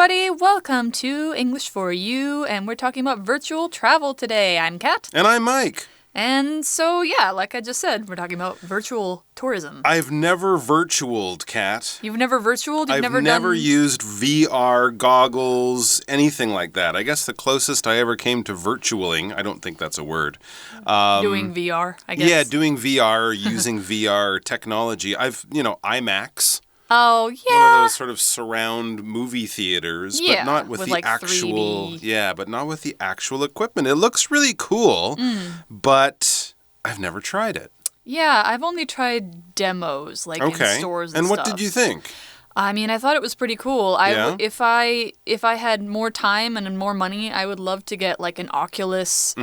everybody. Welcome to English for You, and we're talking about virtual travel today. I'm Kat. And I'm Mike. And so, yeah, like I just said, we're talking about virtual tourism. I've never virtualed, Kat. You've never virtualed? I've never used VR, goggles, anything like that. I guess the closest I ever came to virtualing, I don't think that's a word. Doing VR, I guess. Yeah, doing VR, using VR technology. IMAX. Oh, yeah. One of those sort of surround movie theaters, but not with the like actual 3D. Yeah, but not with the actual equipment. It looks really cool, but I've never tried it. Yeah, I've only tried demos, like in stores and stuff. stuff. What did you think? I mean, I thought it was pretty cool. Yeah? If I had more time and more money, I would love to get like an Oculus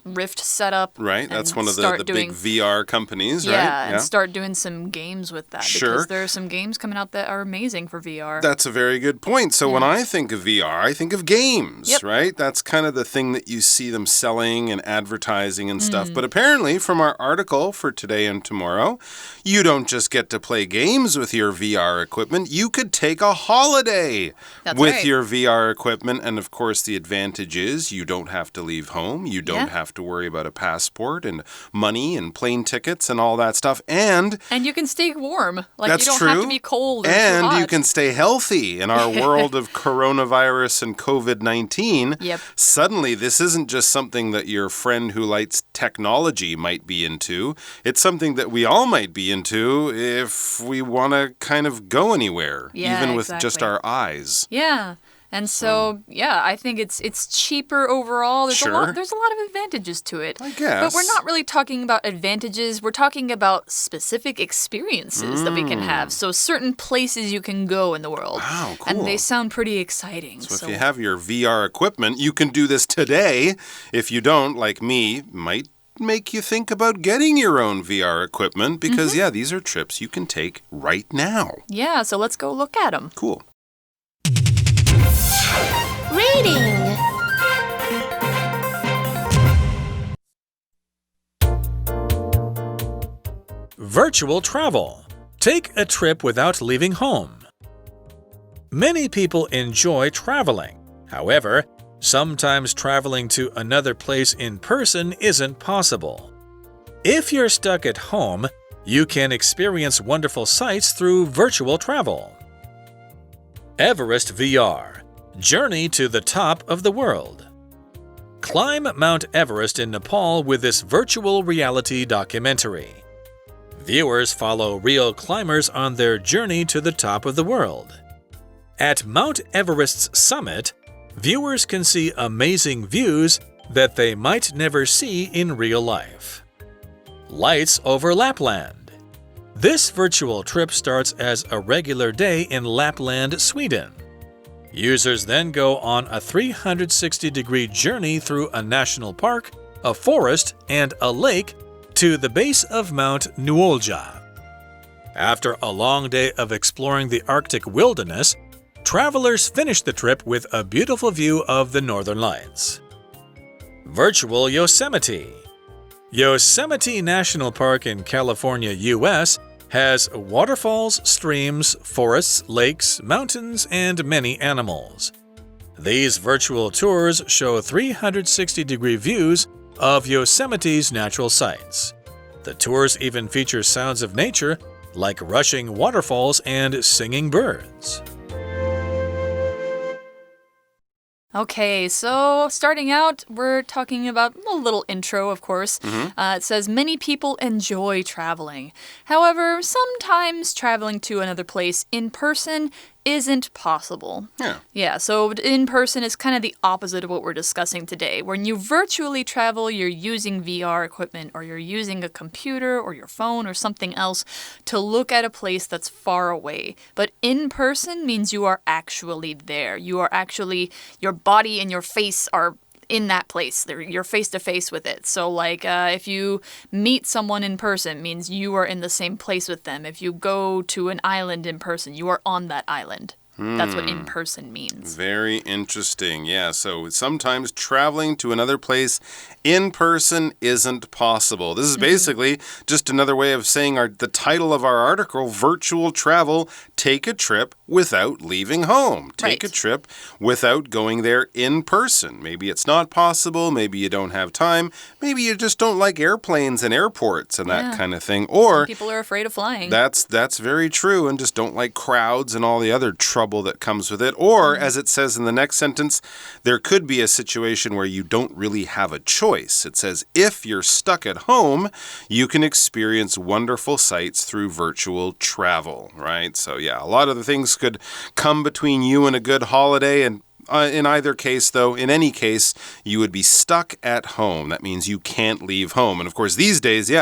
Rift setup. Right, that's one of the big VR companies, right? Yeah, and start doing some games with that. Sure. Because there are some games coming out that are amazing for VR. That's a very good point. So when I think of VR, I think of games, right? That's kind of the thing that you see them selling and advertising and stuff. But apparently, from our article for today and tomorrow, you don't just get to play games with your VR equipment. You could take a holiday with your VR equipment. And of course, the advantage is you don't have to leave home. You don't have to worry about a passport and money and plane tickets and all that stuff. And you can stay warm. Like that's you don't true. have to be cold or too and hot. You can stay healthy in our world of coronavirus and COVID-19. Yep. Suddenly, this isn't just something that your friend who likes technology might be into. It's something that we all might be into if we want to kind of go anywhere, even with just our eyes. Yeah. And so, I think it's cheaper overall. There's a lot of advantages to it. I guess. But we're not really talking about advantages. We're talking about specific experiences that we can have. So certain places you can go in the world. Wow, cool. And they sound pretty exciting. So if you have your VR equipment, you can do this today. If you don't, like me, might make you think about getting your own VR equipment because, these are trips you can take right now. Yeah, so let's go look at them. Cool. Reading. Virtual travel. Take a trip without leaving home. Many people enjoy traveling. However, sometimes traveling to another place in person isn't possible. If you're stuck at home, you can experience wonderful sights through virtual travel. Everest Vr Journey to the top of the world. Climb Mount Everest in Nepal with this virtual reality documentary. Viewers follow real climbers on their journey to the top of the world. At Mount Everest's summit, viewers can see amazing views that they might never see in real life. Lights over Lapland. This virtual trip starts as a regular day in Lapland, Sweden. Users then go on a 360-degree journey through a national park, a forest, and a lake to the base of Mount Nuolja. After a long day of exploring the Arctic wilderness, travelers finish the trip with a beautiful view of the Northern Lights. Virtual Yosemite. Yosemite National Park in California, U.S. has waterfalls, streams, forests, lakes, mountains, and many animals. These virtual tours show 360-degree views of Yosemite's natural sights. The tours even feature sounds of nature like rushing waterfalls and singing birds. Okay, so starting out, we're talking about a little intro, of course. It says, many people enjoy traveling. However, sometimes traveling to another place in person isn't possible. Yeah, so in person is kind of the opposite of what we're discussing today. When you virtually travel, you're using VR equipment or you're using a computer or your phone or something else to look at a place that's far away. But in person means you are actually there. You are actually, your body and your face are in that place. You're face to face with it. So like if you meet someone in person, means you are in the same place with them. If you go to an island in person, you are on that island. That's what in person means. Very interesting. Yeah, so sometimes traveling to another place in person isn't possible. This is basically just another way of saying the title of our article, Virtual Travel, Take a Trip Without Leaving Home. Take a trip without going there in person. Maybe it's not possible. Maybe you don't have time. Maybe you just don't like airplanes and airports and that kind of thing. Or some people are afraid of flying. That's very true, and just don't like crowds and all the other trouble that comes with it. Or, as it says in the next sentence, there could be a situation where you don't really have a choice. It says, if you're stuck at home, you can experience wonderful sights through virtual travel, right? So, yeah, a lot of the things could come between you and a good holiday, and in either case, though, in any case, you would be stuck at home. That means you can't leave home. And of course, these days,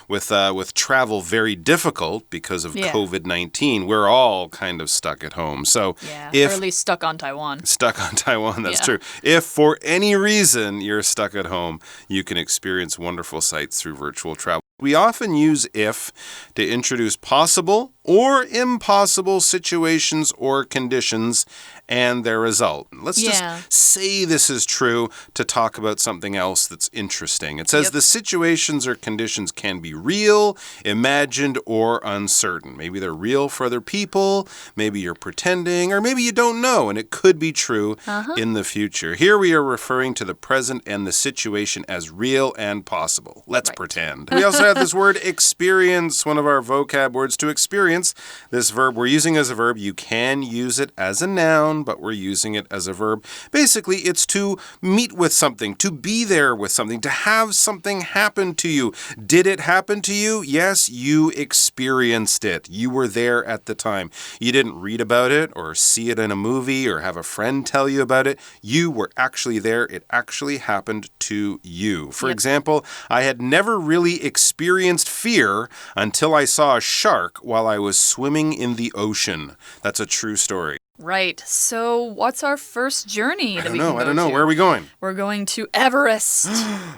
with travel very difficult because of COVID-19, we're all kind of stuck at home. So, or at least stuck on Taiwan. Stuck on Taiwan, that's true. If for any reason you're stuck at home, you can experience wonderful sights through virtual travel. We often use if to introduce possible or impossible situations or conditions and their result. Let's just say this is true to talk about something else that's interesting. It says the situations or conditions can be real, imagined, or uncertain. Maybe they're real for other people, maybe you're pretending, or maybe you don't know, and it could be true in the future. Here we are referring to the present and the situation as real and possible. Let's pretend. We also have this word experience, one of our vocab words. To experience, this verb we're using as a verb. You can use it as a noun, but we're using it as a verb. Basically, it's to meet with something, to be there with something, to have something happen to you. Did it happen to you? Yes, you experienced it. You were there at the time. You didn't read about it or see it in a movie or have a friend tell you about it. You were actually there. It actually happened to you. For example, I had never really experienced fear until I saw a shark while I was swimming in the ocean. That's a true story. Right. So what's our first journey that we can go I don't know. to? Where are we going? We're going to Everest.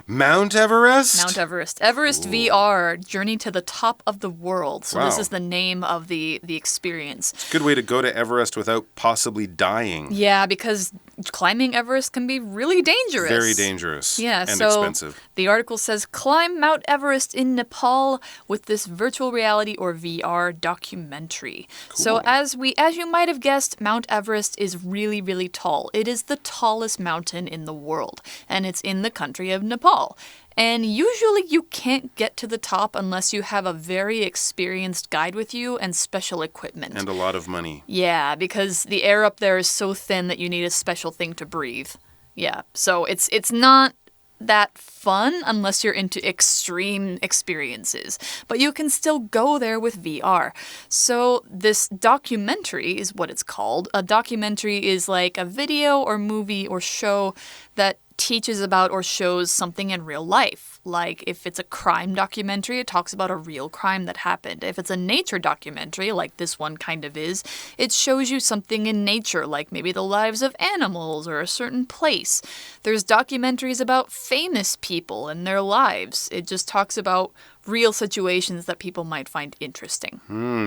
Mount Everest? Mount Everest. Everest Vr Journey to the Top of the World. So this is the name of the experience. It's a good way to go to Everest without possibly dying. Yeah, because climbing Everest can be really dangerous. Very dangerous. Yeah, and so expensive. The article says, climb Mount Everest in Nepal with this virtual reality or VR documentary. Cool. So as you might have guessed, Mount Everest is really, really tall. It is the tallest mountain in the world, and it's in the country of Nepal. And usually you can't get to the top unless you have a very experienced guide with you and special equipment. And a lot of money. Yeah, because the air up there is so thin that you need a special thing to breathe. Yeah, so it's not that fun unless you're into extreme experiences. But you can still go there with VR. So this documentary is what it's called. A documentary is like a video or movie or show that teaches about or shows something in real life. Like if it's a crime documentary, it talks about a real crime that happened. If it's a nature documentary, like this one kind of is, it shows you something in nature, like maybe the lives of animals or a certain place. There's documentaries about famous people and their lives. It just talks about real situations that people might find interesting.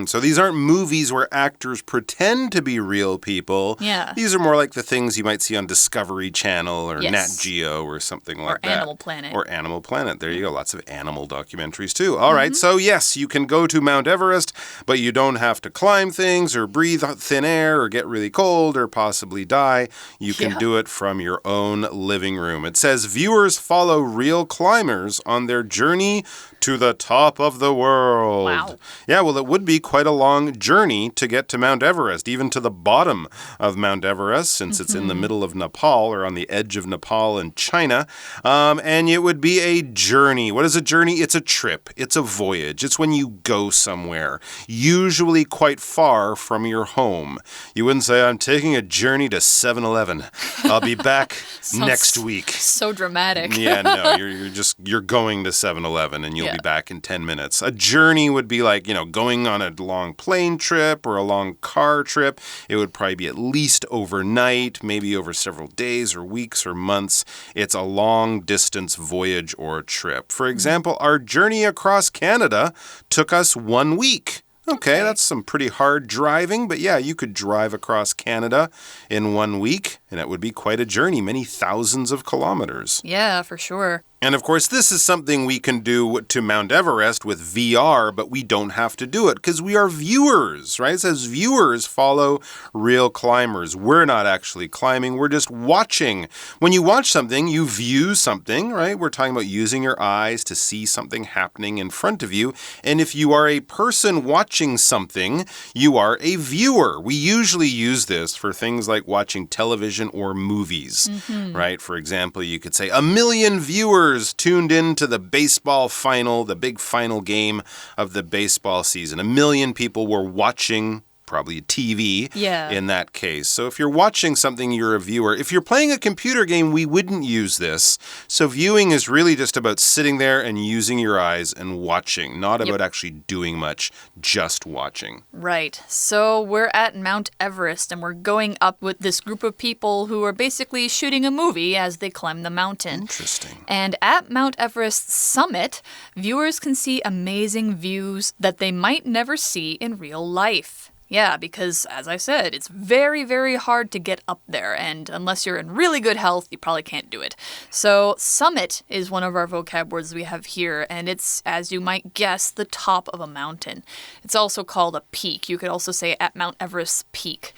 So these aren't movies where actors pretend to be real people. Yeah. These are more like the things you might see on Discovery Channel or Nat Geo or something like that. Or Animal Planet. Or Animal Planet. There you go. Lots of animal documentaries too. All right. So yes, you can go to Mount Everest, but you don't have to climb things or breathe thin air or get really cold or possibly die. You can do it from your own living room. It says viewers follow real climbers on their journey to the top of the world. Wow. Yeah, well, it would be quite a long journey to get to Mount Everest, even to the bottom of Mount Everest, since it's in the middle of Nepal or on the edge of Nepal and China. And it would be a journey. What is a journey? It's a trip. It's a voyage. It's when you go somewhere, usually quite far from your home. You wouldn't say, I'm taking a journey to 7-Eleven. I'll be back next week. So dramatic. Yeah, no, you're going to 7-Eleven and you'll be back in 10 minutes. A journey would be like, going on a long plane trip or a long car trip. It would probably be at least overnight, maybe over several days or weeks or months. It's a long distance voyage or trip. For example, our journey across Canada took us 1 week. Okay, that's some pretty hard driving, but yeah, you could drive across Canada in 1 week, and it would be quite a journey, many thousands of kilometers. Yeah, for sure. And of course, this is something we can do to Mount Everest with VR, but we don't have to do it because we are viewers, right? It says viewers follow real climbers. We're not actually climbing, we're just watching. When you watch something, you view something, right? We're talking about using your eyes to see something happening in front of you. And if you are a person watching something, you are a viewer. We usually use this for things like watching television or movies, right? For example, you could say 1 million viewers tuned in to the baseball final, the big final game of the baseball season. 1 million people were watching probably TV in that case. So if you're watching something, you're a viewer. If you're playing a computer game, we wouldn't use this. So viewing is really just about sitting there and using your eyes and watching, not about actually doing much, just watching. Right. So we're at Mount Everest and we're going up with this group of people who are basically shooting a movie as they climb the mountain. Interesting. And at Mount Everest's summit, viewers can see amazing views that they might never see in real life. Yeah, because, as I said, it's very, very hard to get up there, and unless you're in really good health, you probably can't do it. So, summit is one of our vocab words we have here, and it's, as you might guess, the top of a mountain. It's also called a peak. You could also say at Mount Everest's peak.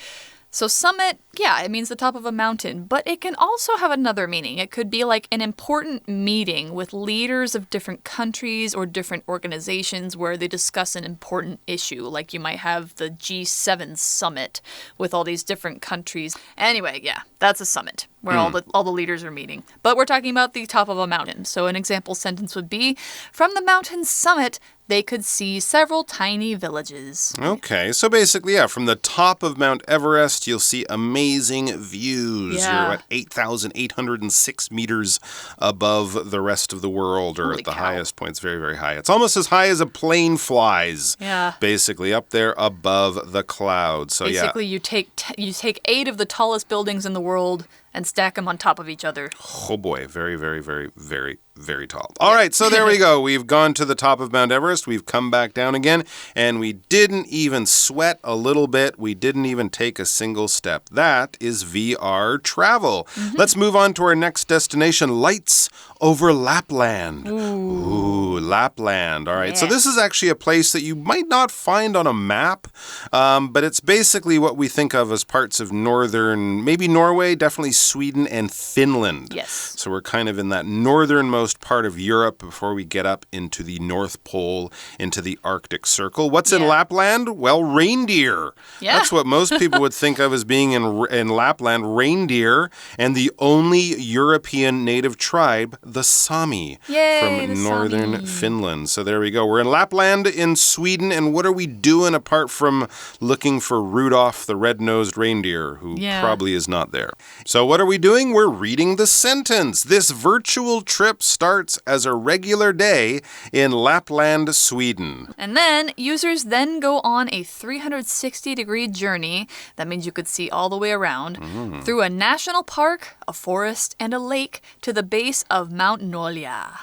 So summit, yeah, it means the top of a mountain, but it can also have another meaning. It could be like an important meeting with leaders of different countries or different organizations where they discuss an important issue, like you might have the G7 summit with all these different countries. Anyway, yeah, that's a summit where all the leaders are meeting. But we're talking about the top of a mountain. So an example sentence would be, from the mountain's summit, they could see several tiny villages. Okay, so basically, yeah, from the top of Mount Everest, you'll see amazing views. Yeah. You're at 8,806 meters above the rest of the world, or Holy at the cow. highest point. It's very, very high. It's almost as high as a plane flies. Yeah. Basically, up there above the clouds. So Basically, you take 8 of the tallest buildings in the world and stack them on top of each other. Oh boy, very, very, very, very, very tall. All right, so there we go. We've gone to the top of Mount Everest. We've come back down again, and we didn't even sweat a little bit. We didn't even take a single step. That is VR travel. Let's move on to our next destination, lights over Lapland. Ooh, Lapland. All right, so this is actually a place that you might not find on a map, but it's basically what we think of as parts of northern, maybe Norway, definitely Sweden and Finland. Yes. So we're kind of in that northernmost part of Europe before we get up into the North Pole, into the Arctic Circle. What's in Lapland? Well, reindeer. Yeah. That's what most people would think of as being in Lapland, reindeer, and the only European native tribe, the Sami, Yay, from the northern Sami. Finland. So there we go. We're in Lapland in Sweden, and what are we doing apart from looking for Rudolph the red-nosed reindeer, who probably is not there? So what are we doing? We're reading the sentence. This virtual trip starts as a regular day in Lapland, Sweden. And then users then go on a 360-degree journey. That means you could see all the way around through a national park, a forest, and a lake to the base of Mount Nolia.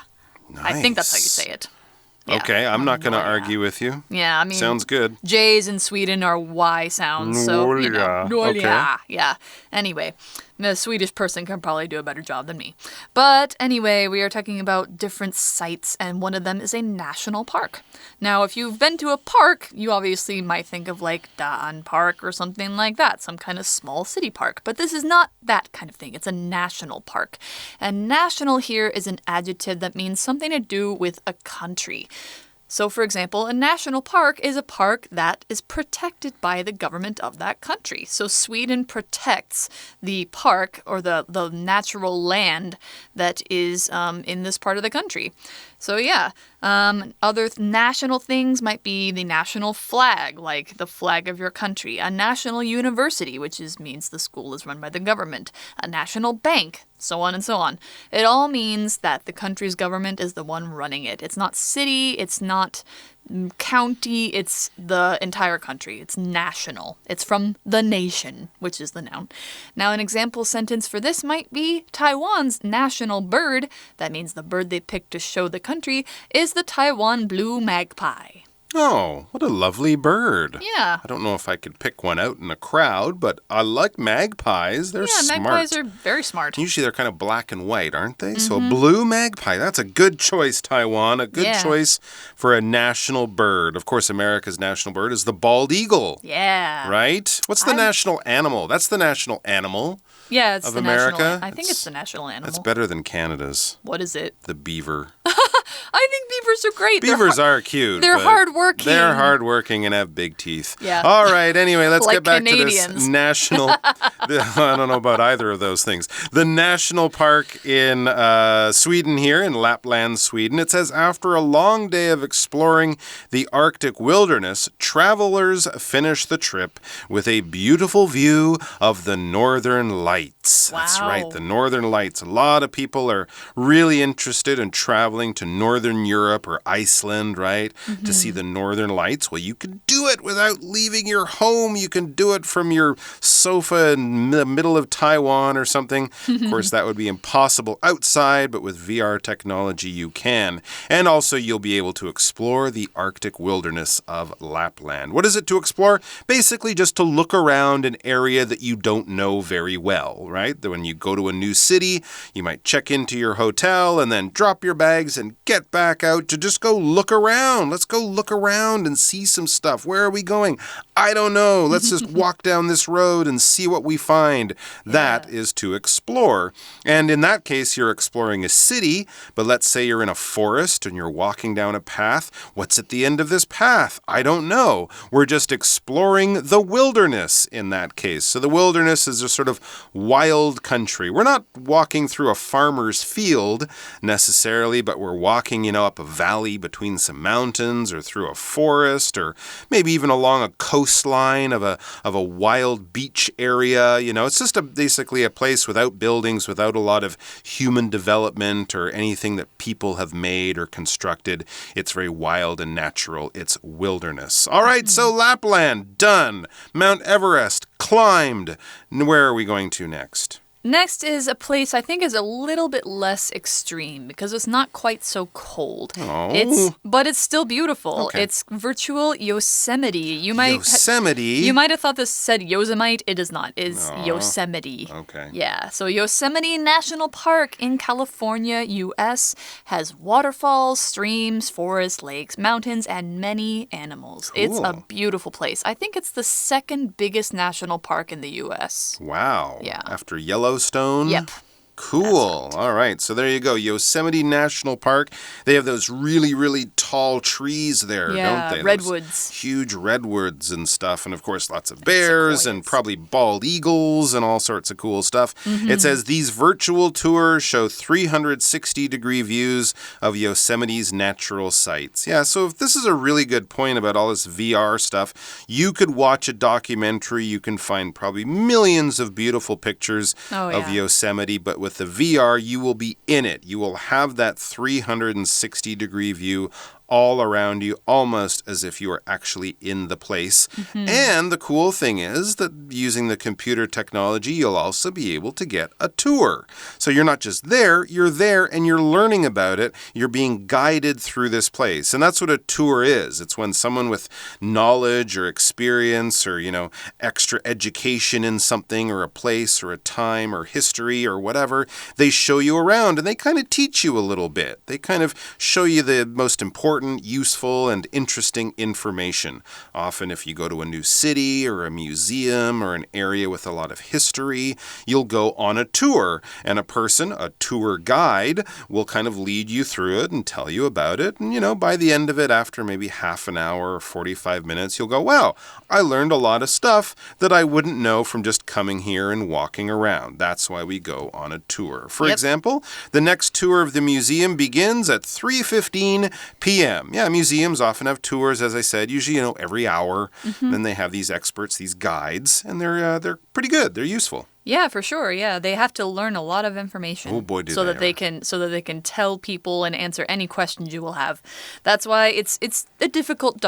Nice. I think that's how you say it. Yeah, Okay, I'm not going to Nolia. argue with you. Yeah, I mean, Sounds good. J's in Sweden are Y sounds, so you know, Nolia. Nolia. Okay. Yeah. Anyway, a Swedish person can probably do a better job than me. But anyway, we are talking about different sites, and one of them is a national park. Now, if you've been to a park, you obviously might think of like Daan Park or something like that, some kind of small city park. But this is not that kind of thing. It's a national park. And national here is an adjective that means something to do with a country. So, for example, a national park is a park that is protected by the government of that country. So Sweden protects the park or the natural land that is in this part of the country. So yeah, other national things might be the national flag, like the flag of your country, a national university, which means the school is run by the government, a national bank, so on and so on. It all means that the country's government is the one running it. It's not city, it's not county, it's the entire country. It's national. It's from the nation, which is the noun. Now, an example sentence for this might be Taiwan's national bird, that means the bird they picked to show the country, is the Taiwan blue magpie. Oh, what a lovely bird. Yeah. I don't know if I could pick one out in a crowd, but I like magpies. They're smart. Yeah, magpies are very smart. Usually they're kind of black and white, aren't they? So a blue magpie, that's a good choice, Taiwan. A good choice for a national bird. Of course, America's national bird is the bald eagle. Yeah. Right? What's the national animal? That's the national animal. Yeah, it's of the America. national. I think it's the national animal. That's better than Canada's. What is it? The beaver. I think beavers are great. Beavers are cute. They're hardworking. They're hardworking and have big teeth. Yeah. All right. Anyway, let's like get back Canadians. to this national. I don't know about either of those things. The national park in Sweden here, in Lapland, Sweden. It says, after a long day of exploring the Arctic wilderness, travelers finish the trip with a beautiful view of the Northern Lights. Wow. That's right, the Northern Lights. A lot of people are really interested in traveling to Northern Europe or Iceland, right? To see the Northern Lights. Well, you can do it without leaving your home. You can do it from your sofa in the middle of Taiwan or something. Of course, that would be impossible outside, but with VR technology, you can. And also, you'll be able to explore the Arctic wilderness of Lapland. What is it to explore? Basically, just to look around an area that you don't know very well, right? When you go to a new city, you might check into your hotel and then drop your bags and get back out to just go look around. Let's go look around and see some stuff. Where are we going? I don't know. Let's just walk down this road and see what we find. That is to explore. And in that case, you're exploring a city, but let's say you're in a forest and you're walking down a path. What's at the end of this path? I don't know. We're just exploring the wilderness in that case. So the wilderness is a sort of wild country. We're not walking through a farmer's field necessarily, but we're walking, up a valley between some mountains or through a forest or maybe even along a coastline of a wild beach area. It's just basically a place without buildings, without a lot of human development or anything that people have made or constructed. It's very wild and natural. It's wilderness. All right, so Lapland, done. Mount Everest, climbed. Where are we going to next? Next is a place I think is a little bit less extreme because it's not quite so cold. Oh. But it's still beautiful. Okay. It's virtual Yosemite. You might have thought this said Yosemite. It is not. It's Yosemite. Okay. Yeah. So Yosemite National Park in California, U.S. has waterfalls, streams, forests, lakes, mountains, and many animals. Cool. It's a beautiful place. I think it's the second biggest national park in the U.S. Wow. Yeah. After Yellowstone? Yep. Cool. All right. So there you go. Yosemite National Park. They have those really, really tall trees there, don't they? Redwoods. Those huge redwoods and stuff. And of course, lots of bears and probably bald eagles and all sorts of cool stuff. It says these virtual tours show 360-degree views of Yosemite's natural sights. Yeah, so if this is a really good point about all this VR stuff, you could watch a documentary. You can find probably millions of beautiful pictures of Yosemite, but with the VR, you will be in it. You will have that 360-degree view all around you, almost as if you were actually in the place. And the cool thing is that using the computer technology, you'll also be able to get a tour. So you're not just there, you're there and you're learning about it. You're being guided through this place. And that's what a tour is. It's when someone with knowledge or experience or, extra education in something or a place or a time or history or whatever, they show you around and they kind of teach you a little bit. They kind of show you the most important, useful, and interesting information. Often if you go to a new city or a museum or an area with a lot of history, you'll go on a tour, and a tour guide, will kind of lead you through it and tell you about it. And, by the end of it, after maybe half an hour or 45 minutes, you'll go, wow, I learned a lot of stuff that I wouldn't know from just coming here and walking around. That's why we go on a tour. For example, the next tour of the museum begins at 3:15 p.m. Yeah, museums often have tours, as I said, usually, every hour. Then they have these experts, these guides, and they're pretty good. They're useful. Yeah, for sure. Yeah, they have to learn a lot of information. Oh boy, so that they can tell people and answer any questions you will have. That's why it's a difficult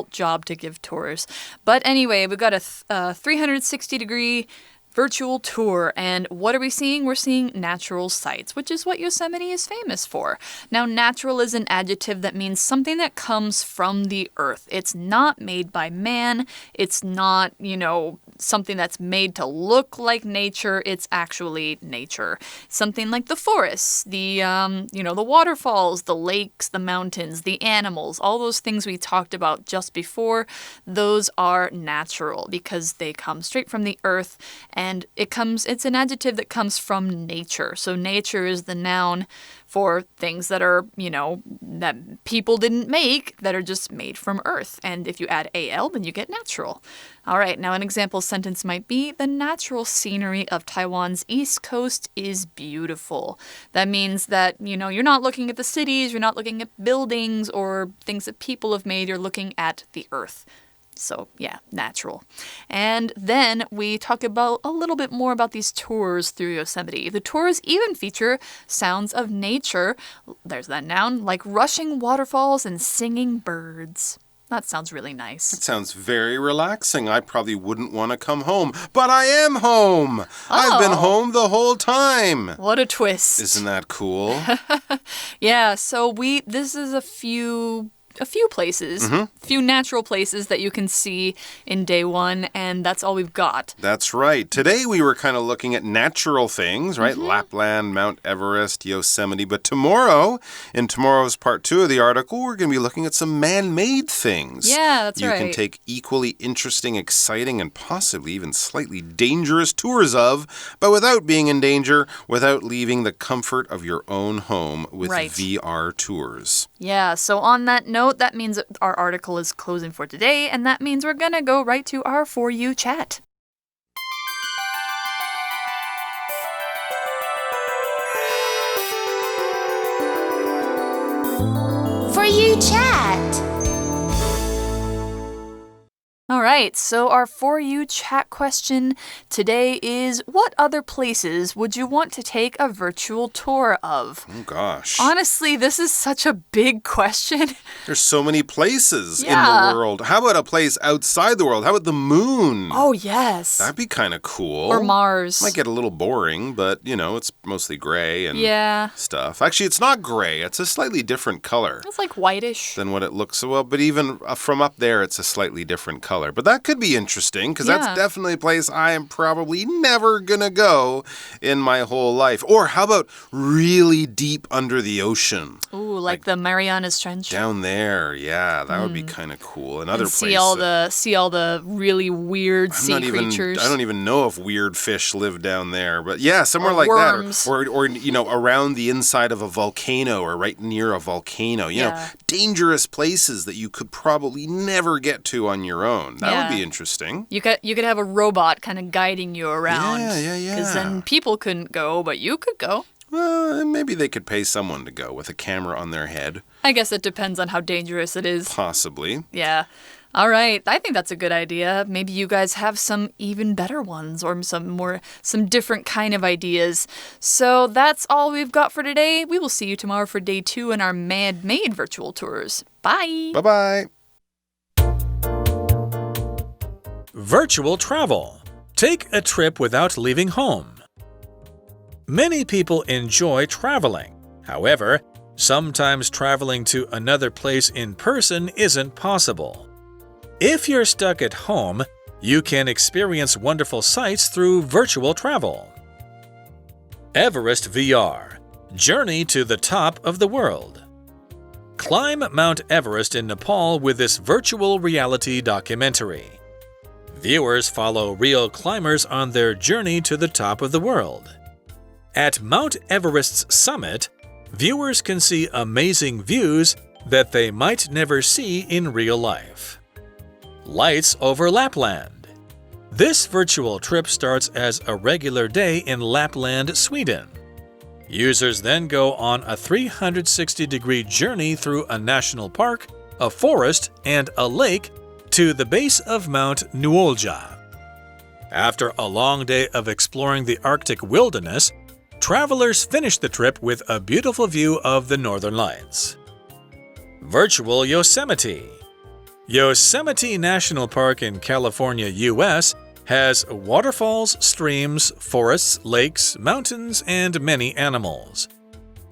job to give tours. But anyway, we've got a 360-degree virtual tour. And what are we seeing? We're seeing natural sights, which is what Yosemite is famous for. Now, natural is an adjective that means something that comes from the earth. It's not made by man. It's not, something that's made to look like nature. It's actually nature. Something like the forests, the waterfalls, the lakes, the mountains, the animals, all those things we talked about just before, those are natural because they come straight from the earth, and it's an adjective that comes from nature. So nature is the noun for things that are, that people didn't make, that are just made from earth. And if you add AL, then you get natural. All right, now an example sentence might be, the natural scenery of Taiwan's east coast is beautiful. That means that, you're not looking at the cities, you're not looking at buildings or things that people have made, you're looking at the earth. So, yeah, natural. And then we talk about a little bit more about these tours through Yosemite. The tours even feature sounds of nature, there's that noun, like rushing waterfalls and singing birds. That sounds really nice. It sounds very relaxing. I probably wouldn't want to come home, but I am home. Oh. I've been home the whole time. What a twist. Isn't that cool? Yeah, so this is a few places, few natural places that you can see in day one, and that's all we've got. That's right. Today we were kind of looking at natural things, right? Lapland, Mount Everest, Yosemite. But tomorrow, in tomorrow's part 2 of the article, we're going to be looking at some man-made things. Yeah, that's right. You can take equally interesting, exciting, and possibly even slightly dangerous tours of, but without being in danger, without leaving the comfort of your own home with VR tours. Yeah, so on that note, that means our article is closing for today, and that means we're going to go right to our For You chat. For You chat. All right, so our For You chat question today is, what other places would you want to take a virtual tour of? Oh, gosh. Honestly, this is such a big question. There's so many places in the world. How about a place outside the world? How about the moon? Oh, yes. That'd be kind of cool. Or Mars. Might get a little boring, but, it's mostly gray and stuff. Actually, it's not gray. It's a slightly different color. It's like whitish. Than what it looks. Well, but even from up there, it's a slightly different color. But that could be interesting because that's definitely a place I am probably never going to go in my whole life. Or how about really deep under the ocean? Ooh, like the Marianas Trench. Down there, yeah, that would be kind of cool. Another place. See all the really weird sea creatures. I don't even know if weird fish live down there, but yeah, somewhere or like worms. that, or around the inside of a volcano or right near a volcano. You know, dangerous places that you could probably never get to on your own. That would be interesting. You could have a robot kind of guiding you around. Yeah. Because then people couldn't go, but you could go. Well, maybe they could pay someone to go with a camera on their head. I guess it depends on how dangerous it is. Possibly. Yeah. All right. I think that's a good idea. Maybe you guys have some even better ones or some different kind of ideas. So that's all we've got for today. We will see you tomorrow for day 2 in our man-made virtual tours. Bye. Bye-bye. Virtual travel. Take a trip without leaving home. Many people enjoy traveling. However, sometimes traveling to another place in person isn't possible. If you're stuck at home, you can experience wonderful sights through virtual travel. Everest Vr Journey to the top of the world. Climb Mount Everest in Nepal with this virtual reality documentary. Viewers follow real climbers on their journey to the top of the world. At Mount Everest's summit, viewers can see amazing views that they might never see in real life. Lights over Lapland. This virtual trip starts as a regular day in Lapland, Sweden. Users then go on a 360-degree journey through a national park, a forest, and a lake to the base of Mount Nuolja. After a long day of exploring the Arctic wilderness, travelers finish the trip with a beautiful view of the Northern Lights. Virtual Yosemite. Yosemite National Park in California, U.S. has waterfalls, streams, forests, lakes, mountains, and many animals.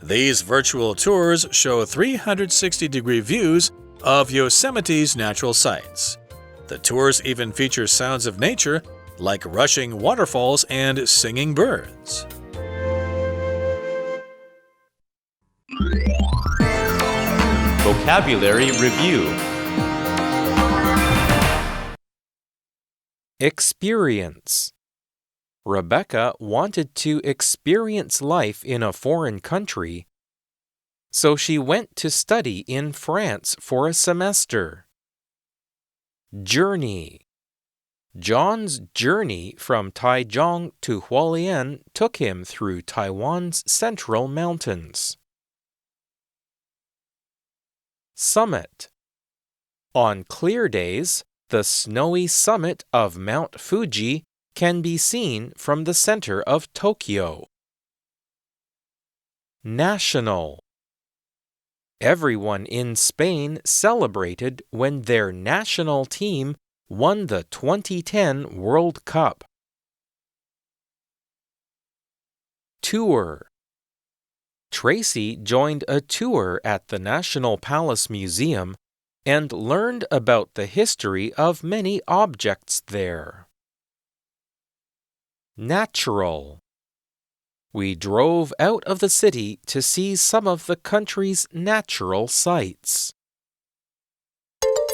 These virtual tours show 360-degree views of Yosemite's natural sights. The tours even feature sounds of nature like rushing waterfalls and singing birds. Vocabulary Review. Experience. Rebecca wanted to experience life in a foreign country, so she went to study in France for a semester. Journey. John's journey from Taichung to Hualien took him through Taiwan's central mountains. Summit. On clear days, the snowy summit of Mount Fuji can be seen from the center of Tokyo. National. Everyone in Spain celebrated when their national team won the 2010 World Cup. Tour. Tracy joined a tour at the National Palace Museum and learned about the history of many objects there. Natural. We drove out of the city to see some of the country's natural sights.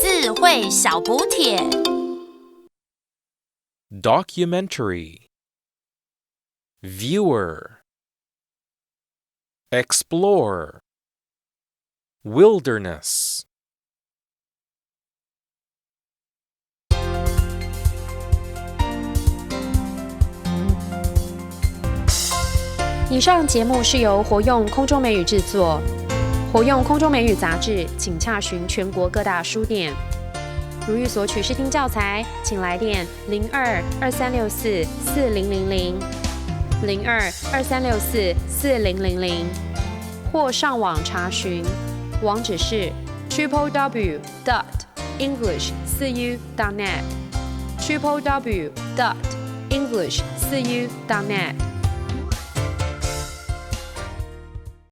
智慧小补帖 Documentary. Viewer. Explore. Wilderness. 以上节目是由活用空中美语制作，活用空中美语杂志，请洽询全国各大书店。如欲索取试听教材，请来电02-2364-4000 02-2364-4000，或上网查询，网址是 www.english4u.net www.english4u.net